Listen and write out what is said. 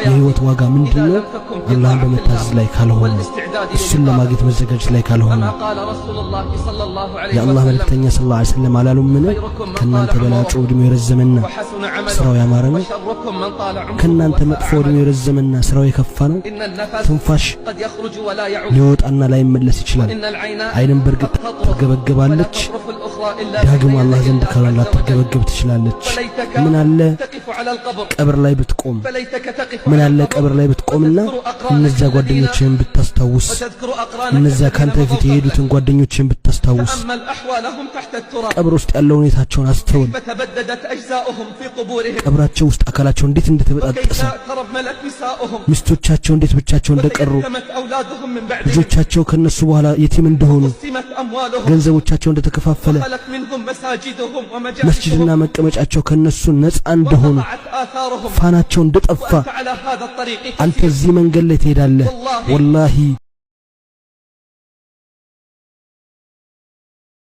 የህይወት ዋጋ ምንድነው? አላህን በመታዘዝ ላይ ካልሆነ እሱን ለማግኘት መዘጋጀት ላይ ካልሆነ የአላህ መልእክተኛ ሰለላሁ ዐለይሂ ወሰለም አላሉምን? ከናንተ በላጩ እድሜው የረዘመና ስራው ያማረ ነው፣ ከናንተ መጥፎ እድሜው የረዘመና ስራው የከፋ ነው። ትንፋሽ ሊወጣና ላይመለስ ይችላል። አይንም በርግጥ ትገበገባለች፣ ዳግም አላህ ዘንድ ካላላት ትገበገብ ትችላለች። ምን አለ ቀብር ላይ ብትቆም፣ ምን አለ ቀብር ላይ ብትቆምና እነዚያ ጓደኞችህን ብታስታውስ፣ እነዚያ ካንተ ፊት የሄዱትን ጓደኞችህን ብታስታውስ፣ ቀብር ውስጥ ያለው ሁኔታቸውን አስተውል። ቀብራቸው ውስጥ አካላቸው እንዴት እንደተበጣጠሰ፣ ሚስቶቻቸው እንዴት ብቻቸው እንደቀሩ፣ ልጆቻቸው ከነሱ በኋላ የቲም እንደሆኑ፣ ገንዘቦቻቸው እንደተከፋፈለ፣ መስጂድና መቀመጫቸው ከነሱ ነፃ እንደሆኑ፣ ፋናቸው እንደጠፋ አንተ እዚህ መንገድ ላይ ትሄዳለህ። ወላሂ